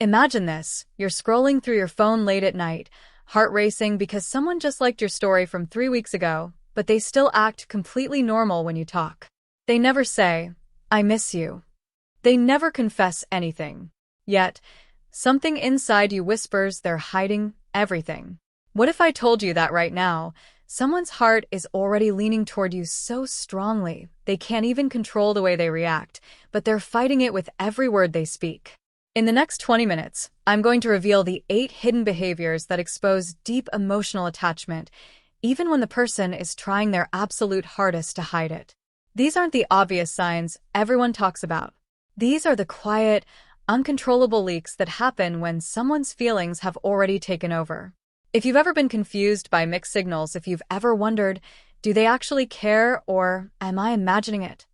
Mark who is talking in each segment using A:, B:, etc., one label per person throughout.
A: Imagine this. You're scrolling through your phone late at night, heart racing because someone just liked your story from 3 weeks ago, but they still act completely normal when you talk. They never say, "I miss you." They never confess anything. Yet, something inside you whispers they're hiding everything. What if I told you that right now, someone's heart is already leaning toward you so strongly, they can't even control the way they react, but they're fighting it with every word they speak? In the next 20 minutes, I'm going to reveal the 8 hidden behaviors that expose deep emotional attachment, even when the person is trying their absolute hardest to hide it. These aren't the obvious signs everyone talks about. These are the quiet, uncontrollable leaks that happen when someone's feelings have already taken over. If you've ever been confused by mixed signals, if you've ever wondered, do they actually care or am I imagining it?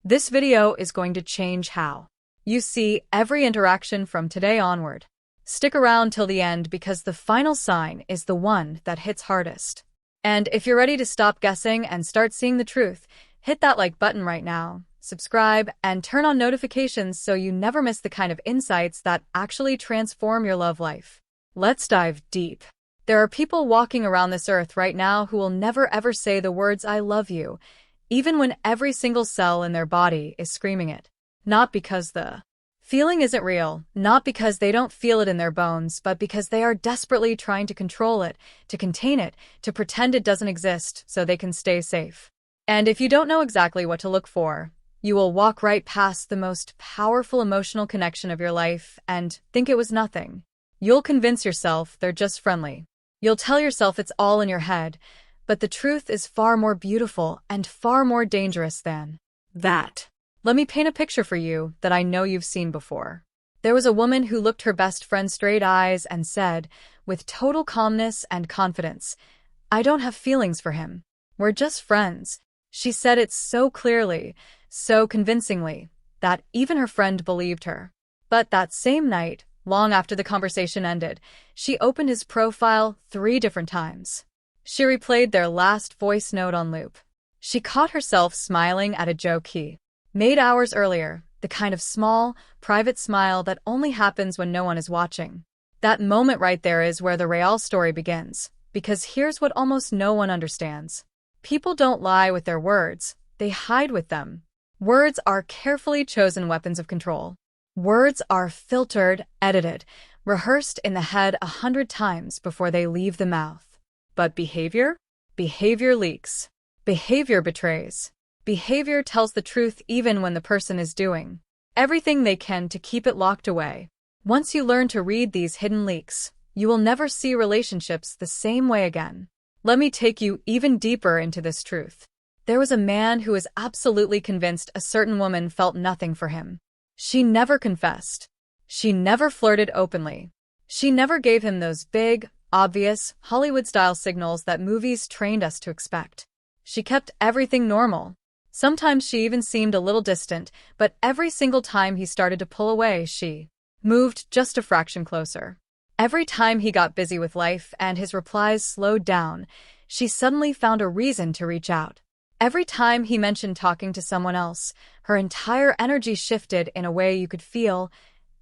A: This video is going to change how you see every interaction from today onward. Stick around till the end because the final sign is the one that hits hardest. And if you're ready to stop guessing and start seeing the truth, hit that like button right now, subscribe, and turn on notifications so you never miss the kind of insights that actually transform your love life. Let's dive deep. There are people walking around this earth right now who will never ever say the words "I love you," even when every single cell in their body is screaming it. Not because the feeling isn't real, not because they don't feel it in their bones, but because they are desperately trying to control it, to contain it, to pretend it doesn't exist so they can stay safe. And if you don't know exactly what to look for, you will walk right past the most powerful emotional connection of your life and think it was nothing. You'll convince yourself they're just friendly. You'll tell yourself it's all in your head, but the truth is far more beautiful and far more dangerous than that. Let me paint a picture for you that I know you've seen before. There was a woman who looked her best friend straight eyes and said, with total calmness and confidence, "I don't have feelings for him. We're just friends." She said it so clearly, so convincingly, that even her friend believed her. But that same night, long after the conversation ended, she opened his profile 3 different times. She replayed their last voice note on loop. She caught herself smiling at a joke he made hours earlier, the kind of small, private smile that only happens when no one is watching. That moment right there is where the real story begins, because here's what almost no one understands. People don't lie with their words, they hide with them. Words are carefully chosen weapons of control. Words are filtered, edited, rehearsed in the head 100 times before they leave the mouth. But behavior? Behavior leaks. Behavior betrays. Behavior tells the truth even when the person is doing everything they can to keep it locked away. Once you learn to read these hidden leaks, you will never see relationships the same way again. Let me take you even deeper into this truth. There was a man who was absolutely convinced a certain woman felt nothing for him. She never confessed. She never flirted openly. She never gave him those big, obvious, Hollywood-style signals that movies trained us to expect. She kept everything normal. Sometimes she even seemed a little distant, but every single time he started to pull away, she moved just a fraction closer. Every time he got busy with life and his replies slowed down, she suddenly found a reason to reach out. Every time he mentioned talking to someone else, her entire energy shifted in a way you could feel,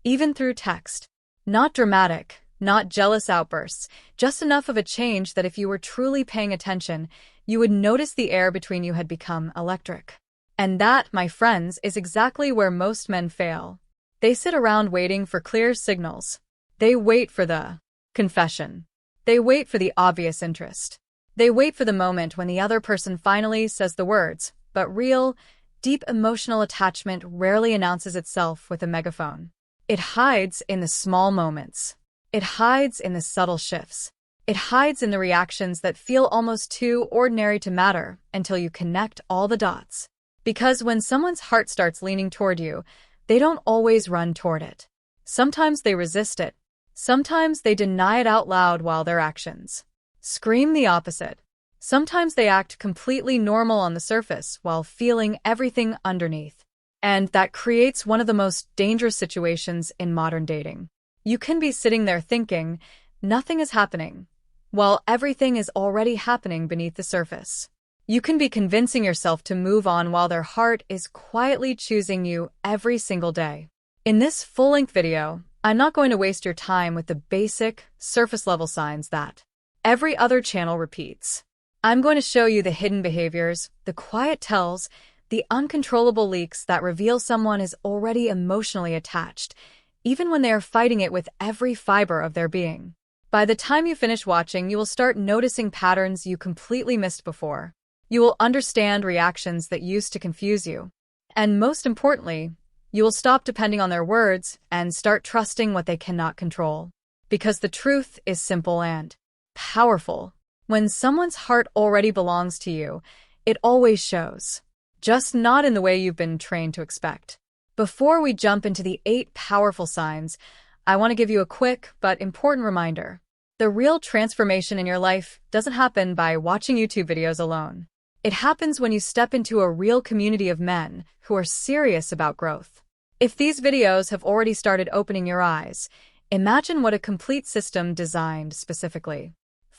A: even through text. Not dramatic, not jealous outbursts, just enough of a change that if you were truly paying attention, you would notice the air between you had become electric. And that, my friends, is exactly where most men fail. They sit around waiting for clear signals. They wait for the confession. They wait for the obvious interest. They wait for the moment when the other person finally says the words, but real, deep emotional attachment rarely announces itself with a megaphone. It hides in the small moments. It hides in the subtle shifts. It hides in the reactions that feel almost too ordinary to matter until you connect all the dots. Because when someone's heart starts leaning toward you, they don't always run toward it. Sometimes they resist it. Sometimes they deny it out loud while their actions scream the opposite. Sometimes they act completely normal on the surface while feeling everything underneath. And that creates one of the most dangerous situations in modern dating. You can be sitting there thinking, nothing is happening, while everything is already happening beneath the surface. You can be convincing yourself to move on while their heart is quietly choosing you every single day. In this full-length video, I'm not going to waste your time with the basic, surface-level signs that every other channel repeats. I'm going to show you the hidden behaviors, the quiet tells, the uncontrollable leaks that reveal someone is already emotionally attached, even when they are fighting it with every fiber of their being. By the time you finish watching, you will start noticing patterns you completely missed before. You will understand reactions that used to confuse you. And most importantly, you will stop depending on their words and start trusting what they cannot control. Because the truth is simple and powerful. When someone's heart already belongs to you, it always shows. Just not in the way you've been trained to expect. Before we jump into the 8 powerful signs, I want to give you a quick but important reminder. The real transformation in your life doesn't happen by watching YouTube videos alone. It happens when you step into a real community of men who are serious about growth. If these videos have already started opening your eyes, imagine what a complete system designed specifically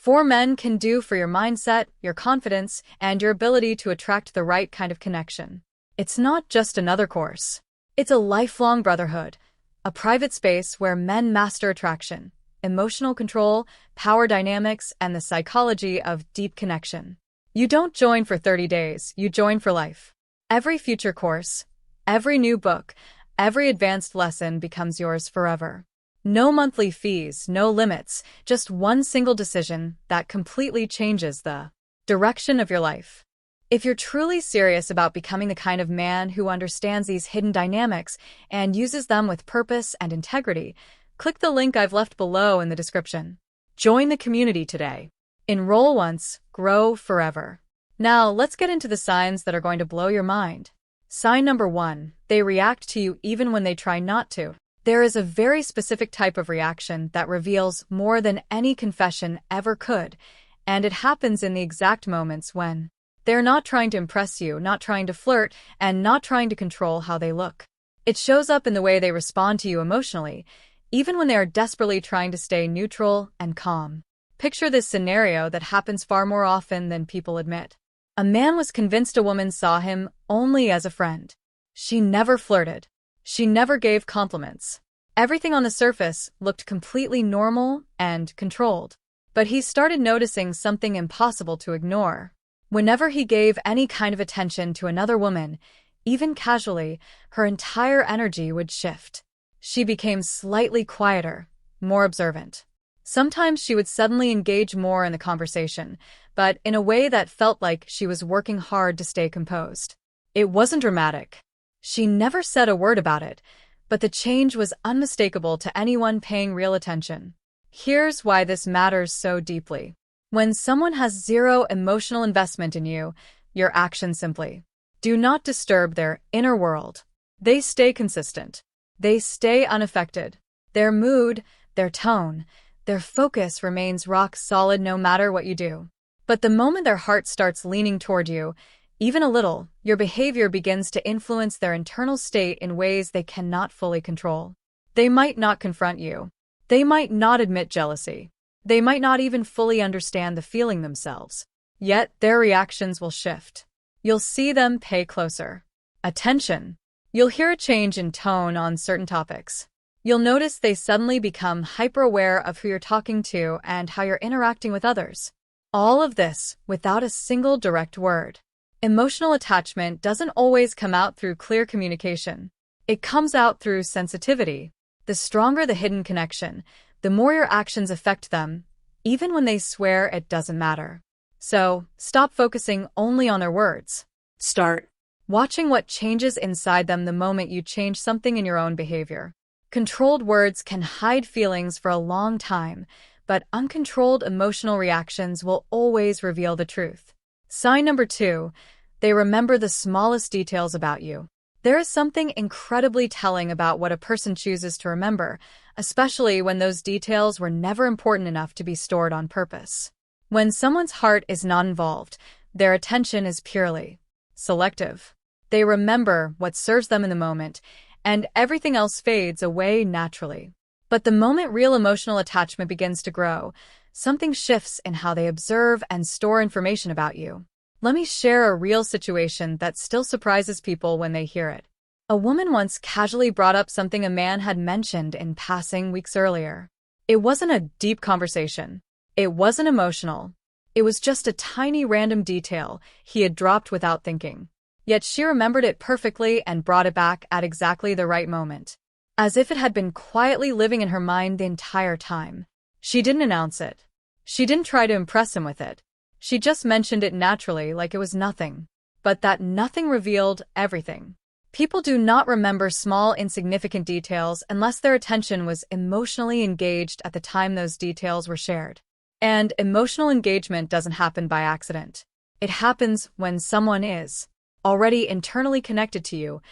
A: for men can do for your mindset, your confidence, and your ability to attract the right kind of connection. It's not just another course. It's a lifelong brotherhood, a private space where men master attraction, emotional control, power dynamics, and the psychology of deep connection. You don't join for 30 days, you join for life. Every future course, every new book, every advanced lesson becomes yours forever. No monthly fees, no limits, just one single decision that completely changes the direction of your life. If you're truly serious about becoming the kind of man who understands these hidden dynamics and uses them with purpose and integrity, click the link I've left below in the description. Join the community today. Enroll once, grow forever. Now, let's get into the signs that are going to blow your mind. Sign number 1, they react to you even when they try not to. There is a very specific type of reaction that reveals more than any confession ever could, and it happens in the exact moments when they're not trying to impress you, not trying to flirt, and not trying to control how they look. It shows up in the way they respond to you emotionally, even when they are desperately trying to stay neutral and calm. Picture this scenario that happens far more often than people admit. A man was convinced a woman saw him only as a friend. She never flirted. She never gave compliments. Everything on the surface looked completely normal and controlled. But he started noticing something impossible to ignore. Whenever he gave any kind of attention to another woman, even casually, her entire energy would shift. She became slightly quieter, more observant. Sometimes she would suddenly engage more in the conversation, but in a way that felt like she was working hard to stay composed. It wasn't dramatic. She never said a word about it, but the change was unmistakable to anyone paying real attention. Here's why this matters so deeply. When someone has zero emotional investment in you, your actions simply do not disturb their inner world. They stay consistent. They stay unaffected. Their mood, their tone, their focus remains rock solid no matter what you do. But the moment their heart starts leaning toward you, even a little, your behavior begins to influence their internal state in ways they cannot fully control. They might not confront you. They might not admit jealousy. They might not even fully understand the feeling themselves. Yet their reactions will shift. You'll see them pay closer attention. You'll hear a change in tone on certain topics. You'll notice they suddenly become hyper-aware of who you're talking to and how you're interacting with others. All of this without a single direct word. Emotional attachment doesn't always come out through clear communication. It comes out through sensitivity. The stronger the hidden connection, the more your actions affect them, even when they swear it doesn't matter. So, stop focusing only on their words. Start watching what changes inside them the moment you change something in your own behavior. Controlled words can hide feelings for a long time, but uncontrolled emotional reactions will always reveal the truth. Sign number 2, they remember the smallest details about you. There is something incredibly telling about what a person chooses to remember, especially when those details were never important enough to be stored on purpose. When someone's heart is not involved, their attention is purely selective. They remember what serves them in the moment, and everything else fades away naturally. But the moment real emotional attachment begins to grow, something shifts in how they observe and store information about you. Let me share a real situation that still surprises people when they hear it. A woman once casually brought up something a man had mentioned in passing weeks earlier. It wasn't a deep conversation. It wasn't emotional. It was just a tiny random detail he had dropped without thinking. Yet she remembered it perfectly and brought it back at exactly the right moment, as if it had been quietly living in her mind the entire time. She didn't announce it. She didn't try to impress him with it. She just mentioned it naturally like it was nothing. But that nothing revealed everything. People do not remember small, insignificant details unless their attention was emotionally engaged at the time those details were shared. And emotional engagement doesn't happen by accident. It happens when someone is already internally connected to you,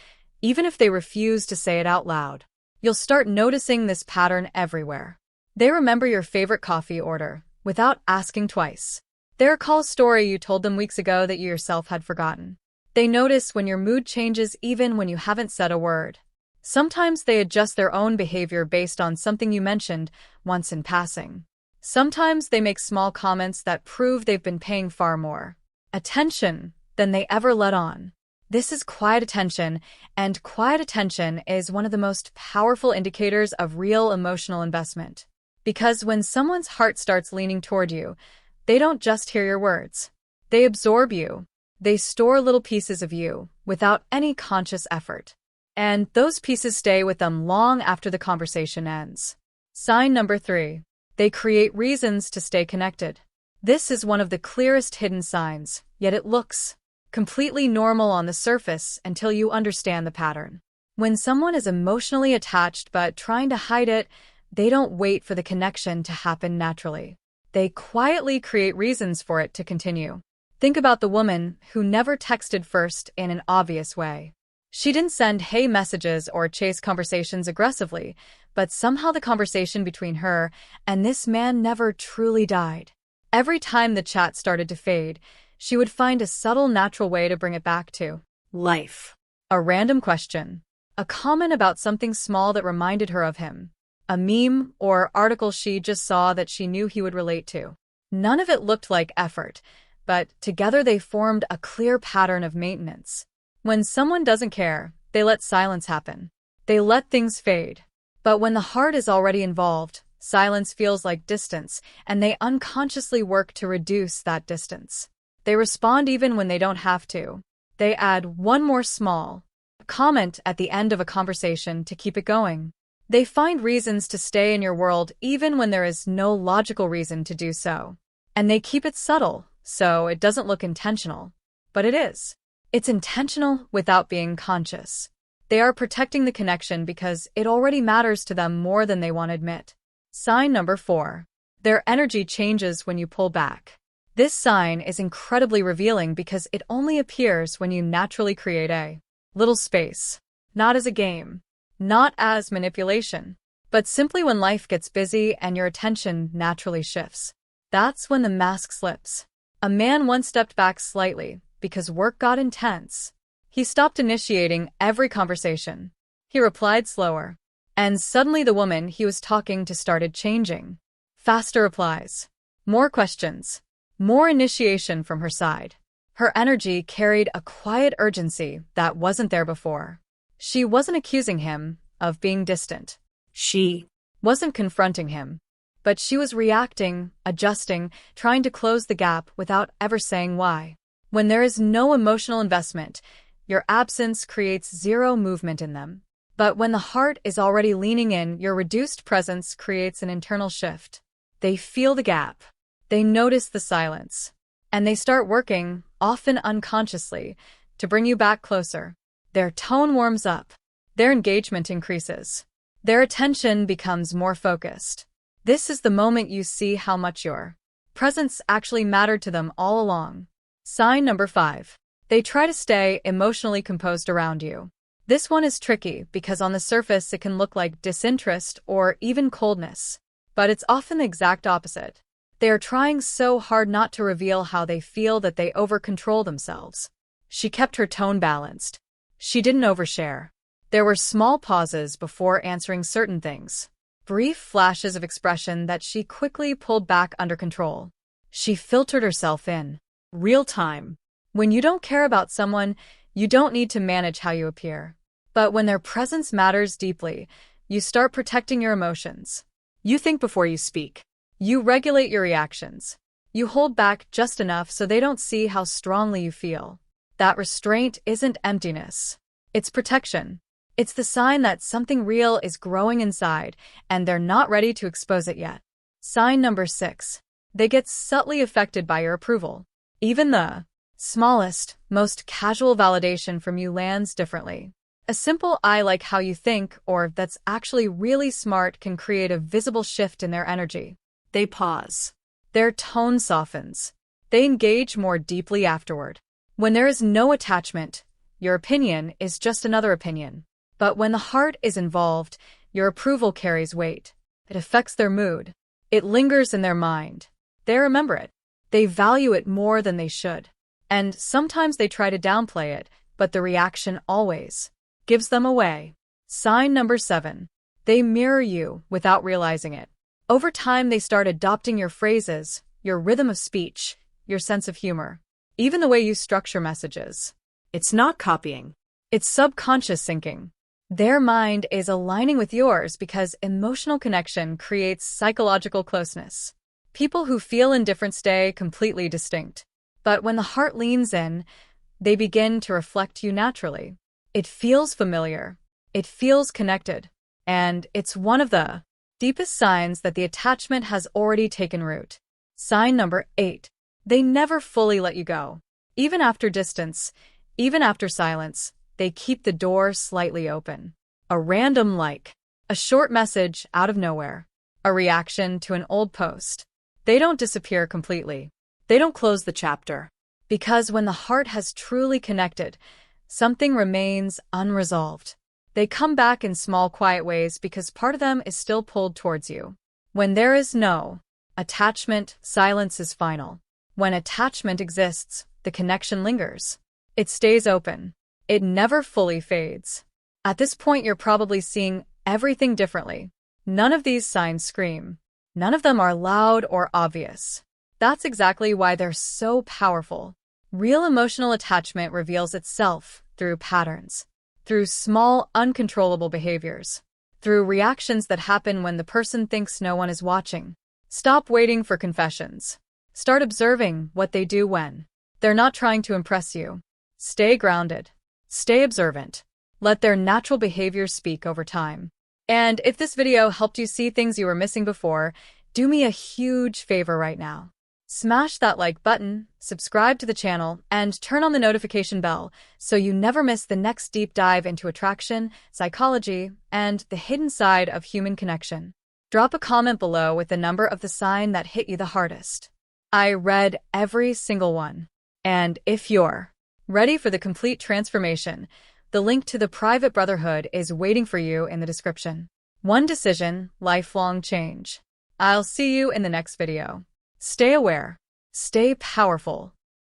A: even if they refuse to say it out loud. You'll start noticing this pattern everywhere. They remember your favorite coffee order without asking twice. They recall a story you told them weeks ago that you yourself had forgotten. They notice when your mood changes even when you haven't said a word. Sometimes they adjust their own behavior based on something you mentioned once in passing. Sometimes they make small comments that prove they've been paying far more attention than they ever let on. This is quiet attention, and quiet attention is one of the most powerful indicators of real emotional investment. Because when someone's heart starts leaning toward you, they don't just hear your words. They absorb you. They store little pieces of you without any conscious effort. And those pieces stay with them long after the conversation ends. Sign number 3. They create reasons to stay connected. This is one of the clearest hidden signs, yet it looks completely normal on the surface until you understand the pattern. When someone is emotionally attached but trying to hide it, they don't wait for the connection to happen naturally. They quietly create reasons for it to continue. Think about the woman who never texted first in an obvious way. She didn't send hey messages or chase conversations aggressively, but somehow the conversation between her and this man never truly died. Every time the chat started to fade, she would find a subtle, natural way to bring it back to life. A random question, a comment about something small that reminded her of him, a meme or article she just saw that she knew he would relate to. None of it looked like effort, but together they formed a clear pattern of maintenance. When someone doesn't care, they let silence happen. They let things fade. But when the heart is already involved, silence feels like distance, and they unconsciously work to reduce that distance. They respond even when they don't have to. They add one more small comment at the end of a conversation to keep it going. They find reasons to stay in your world even when there is no logical reason to do so. And they keep it subtle, so it doesn't look intentional. But it is. It's intentional without being conscious. They are protecting the connection because it already matters to them more than they want to admit. Sign number 4. Their energy changes when you pull back. This sign is incredibly revealing because it only appears when you naturally create a little space. Not as a game. Not as manipulation. But simply when life gets busy and your attention naturally shifts. That's when the mask slips. A man once stepped back slightly because work got intense. He stopped initiating every conversation. He replied slower. And suddenly the woman he was talking to started changing. Faster replies. More questions. More initiation from her side. Her energy carried a quiet urgency that wasn't there before. She wasn't accusing him of being distant. She wasn't confronting him. But she was reacting, adjusting, trying to close the gap without ever saying why. When there is no emotional investment, your absence creates zero movement in them. But when the heart is already leaning in, your reduced presence creates an internal shift. They feel the gap. They notice the silence. And they start working, often unconsciously, to bring you back closer. Their tone warms up. Their engagement increases. Their attention becomes more focused. This is the moment you see how much your presence actually mattered to them all along. Sign number 5. They try to stay emotionally composed around you. This one is tricky because on the surface it can look like disinterest or even coldness. But it's often the exact opposite. They are trying so hard not to reveal how they feel that they over-control themselves. She kept her tone balanced. She didn't overshare. There were small pauses before answering certain things. Brief flashes of expression that she quickly pulled back under control. She filtered herself in real time. When you don't care about someone, you don't need to manage how you appear. But when their presence matters deeply, you start protecting your emotions. You think before you speak. You regulate your reactions. You hold back just enough so they don't see how strongly you feel. That restraint isn't emptiness. It's protection. It's the sign that something real is growing inside, and they're not ready to expose it yet. Sign number 6. They get subtly affected by your approval. Even the smallest, most casual validation from you lands differently. A simple "I like how you think" or "that's actually really smart" can create a visible shift in their energy. They pause. Their tone softens. They engage more deeply afterward. When there is no attachment, your opinion is just another opinion. But when the heart is involved, your approval carries weight. It affects their mood. It lingers in their mind. They remember it. They value it more than they should. And sometimes they try to downplay it, but the reaction always gives them away. Sign number 7. They mirror you without realizing it. Over time, they start adopting your phrases, your rhythm of speech, your sense of humor, even the way you structure messages. It's not copying. It's subconscious syncing. Their mind is aligning with yours because emotional connection creates psychological closeness. People who feel indifferent stay completely distinct. But when the heart leans in, they begin to reflect you naturally. It feels familiar. It feels connected. And it's one of the deepest signs that the attachment has already taken root. Sign number 8. They never fully let you go. Even after distance, even after silence, they keep the door slightly open. A random like, a short message out of nowhere, a reaction to an old post. They don't disappear completely. They don't close the chapter. Because when the heart has truly connected, something remains unresolved. They come back in small, quiet ways because part of them is still pulled towards you. When there is no attachment, silence is final. When attachment exists, the connection lingers. It stays open. It never fully fades. At this point, you're probably seeing everything differently. None of these signs scream. None of them are loud or obvious. That's exactly why they're so powerful. Real emotional attachment reveals itself through patterns, through small, uncontrollable behaviors, through reactions that happen when the person thinks no one is watching. Stop waiting for confessions. Start observing what they do when they're not trying to impress you. Stay grounded. Stay observant. Let their natural behavior speak over time. And if this video helped you see things you were missing before, do me a huge favor right now. Smash that like button, subscribe to the channel, and turn on the notification bell so you never miss the next deep dive into attraction, psychology, and the hidden side of human connection. Drop a comment below with the number of the sign that hit you the hardest. I read every single one. And if you're ready for the complete transformation, the link to the private brotherhood is waiting for you in the description. One decision, lifelong change. I'll see you in the next video. Stay aware. Stay powerful.